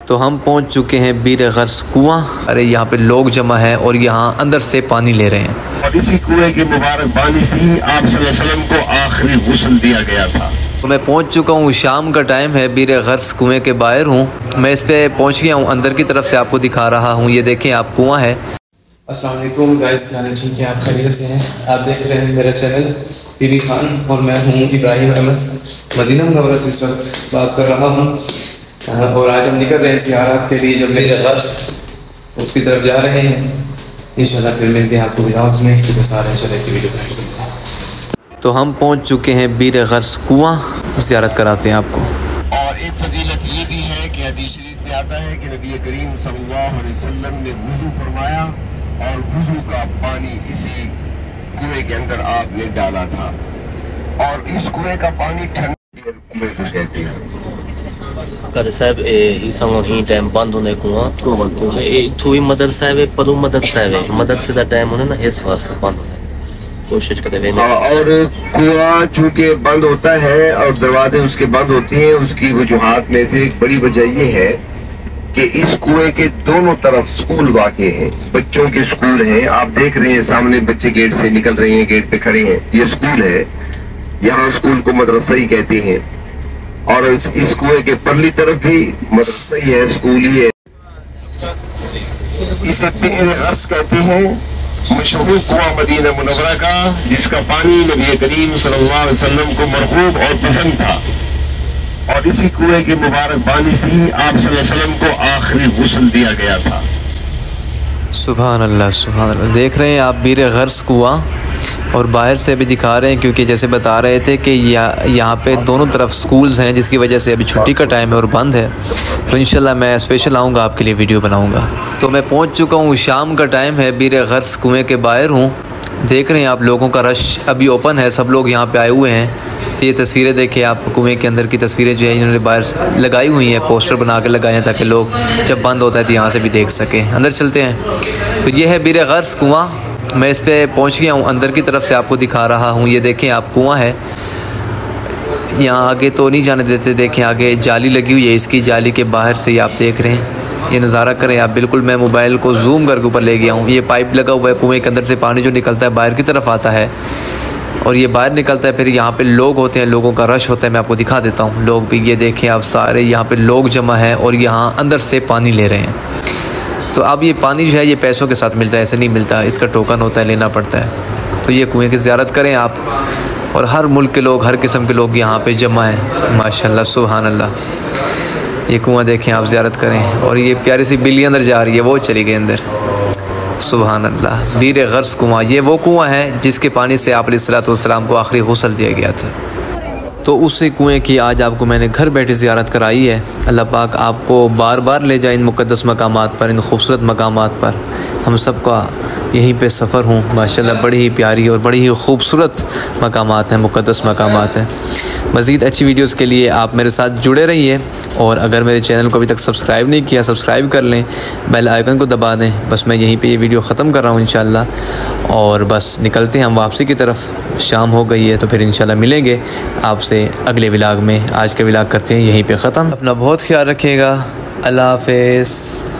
तो हम पहुंच चुके हैं बीर गर्स कुआं। अरे यहाँ पे लोग जमा हैं और यहाँ अंदर से पानी ले रहे हैं। और इसी कुएं के मुबारक पानी से ही आप सल्लल्लाहु अलैहि वसल्लम को आखिरी गुस्ल दिया गया था। तो मैं पहुंच चुका हूँ, शाम का टाइम है, बीर गर्स कुएं के बाहर हूँ मैं। इस पे पहुँच गया हूँ, अंदर की तरफ से आपको दिखा रहा हूँ। ये देखें आप कुआं है। अस्सलाम वालेकुम गाइस, क्या हाल है? ठीक है, आप खैरियत से हैं? आप देख रहे हैं मेरा चैनल बीबी खान और मैं हूँ इब्राहिम अहमद। मदीना मुनव्वरा से इस वक्त बात कर रहा हूँ और आज हम निकल रहे हैं ज़ियारत के लिए। जब बीर गर्स उसकी तरफ जा रहे हैं, इंशाल्लाह फिर मिलते हैं आपको ब्लॉग्स में। तो सारे चले इसी वीडियो में। तो हम पहुँच चुके हैं बीर गर्स कुआं, ज़ियारत कराते हैं आपको। और एक फजीलत ये भी है कि हदीस शरीफ में आता है कि नबी करीम सल्लल्लाहु अलैहि वसल्लम ने वुज़ू फरमाया और वुज़ू का पानी इसी कुएं के अंदर आपने डाला था। और इस कुएं का पानी ठंडे कुएं को कहते हैं। कर साहब इसांगो ही टाइम बंद होने कुआं इथों ही मदरसा है, पर मदरसा है, मदरसे का टाइम होने ना इस वास्ते बंद होने कोशिश करते हैं। और कुआं चूंकि बंद होता है और दरवाजे उसके बंद होते हैं, उसकी वजूहात में से एक बड़ी वजह ये है कि इस कुएं के दोनों तरफ स्कूल वाक़े हैं, बच्चों के स्कूल हैं। आप देख रहे हैं सामने बच्चे गेट से निकल रहे हैं, गेट पे खड़े हैं। ये स्कूल है, यहाँ स्कूल को मदरसा ही कहते हैं। और इस कुएं के परली तरफ भी मदरसा ही है, स्कूल ही है। इसे बीर गर्स कहते हैं, मशहूर कुआं मदीना मुनव्वरा का, जिसका पानी नबी करीम सल्लल्लाहु अलैहि वसल्लम को मरगूब और पसंद था। और इसी कुएं के मुबारक पानी से ही आप सल्लल्लाहु अलैहि वसल्लम को आखिरी गुस्ल दिया गया था। सुभान अल्लाह, सुभान अल्लाह। देख रहे हैं आप बीर गर्स कुआं, और बाहर से अभी दिखा रहे हैं क्योंकि जैसे बता रहे थे कि यहाँ पे दोनों तरफ स्कूल्स हैं, जिसकी वजह से अभी छुट्टी का टाइम है और बंद है। तो इंशाल्लाह मैं स्पेशल आऊँगा, आपके लिए वीडियो बनाऊँगा। तो मैं पहुँच चुका हूँ, शाम का टाइम है, बीर गर्स कुएं के बाहर हूँ। देख रहे हैं आप लोगों का रश अभी ओपन है, सब लोग यहाँ पे आए हुए हैं। तो ये तस्वीरें देखिए आप, कुएं के अंदर की तस्वीरें जो है इन्होंने बाहर लगाई हुई हैं, पोस्टर बना के लगाए हैं ताकि लोग जब बंद होता है तो यहाँ से भी देख सकें। अंदर चलते हैं। तो ये है बीर गर्स कुआं, मैं इस पे पहुँच गया हूँ, अंदर की तरफ से आपको दिखा रहा हूँ। ये देखें आप कुआं है, यहाँ आगे तो नहीं जाने देते। देखें आगे जाली लगी हुई है, इसकी जाली के बाहर से ही आप देख रहे हैं। ये नज़ारा करें आप, बिल्कुल मैं मोबाइल को जूम करके ऊपर ले गया हूँ। ये पाइप लगा हुआ है, कुएं के अंदर से पानी जो निकलता है बाहर की तरफ आता है और ये बाहर निकलता है। फिर यहाँ पे लोग होते हैं, लोगों का रश होता है। मैं आपको दिखा देता हूँ। लोग भी ये देखें आप, सारे यहाँ पे लोग जमा हैं और यहाँ अंदर से पानी ले रहे हैं। तो अब ये पानी जो है ये पैसों के साथ मिलता है, ऐसे नहीं मिलता, इसका टोकन होता है, लेना पड़ता है। तो ये कुएं की ज़ियारत करें आप, और हर मुल्क के लोग, हर किस्म के लोग यहाँ पे जमा हैं। माशाल्लाह, सुभान अल्लाह। ये कुआं देखें आप, ज़ियारत करें। और ये प्यारी सी बिल्ली अंदर जा रही है, वो चली गई अंदर। सुभान अल्लाह। बीर गर्स कुआं, ये वो कुआं है जिसके पानी से आप अलैहिस्सलातु वस्सलाम को आखिरी गुस्ल दिया गया था। तो उसी कुएं की आज आपको मैंने घर बैठे ज़ियारत कराई है। अल्लाह पाक आपको बार बार ले जाए इन मुक़द्दस मकामात पर, इन खूबसूरत मकामात पर। हम सब का यहीं पे सफ़र हूँ। माशाल्लाह बड़ी ही प्यारी और बड़ी ही खूबसूरत मकामात हैं, मुक़द्दस मकामात हैं। मज़ीद अच्छी वीडियोस के लिए आप मेरे साथ जुड़े रहिए, और अगर मेरे चैनल को अभी तक सब्सक्राइब नहीं किया, सब्सक्राइब कर लें, बेल आइकन को दबा दें। बस मैं यहीं पे ये वीडियो ख़त्म कर रहा हूँ इंशाल्लाह, और बस निकलते हैं हम वापसी की तरफ। शाम हो गई है तो फिर इंशाल्लाह मिलेंगे आपसे अगले व्लॉग में। आज का व्लॉग करते हैं यहीं पे ख़त्म। अपना बहुत ख्याल रखिएगा। अल्लाह हाफ़िज़।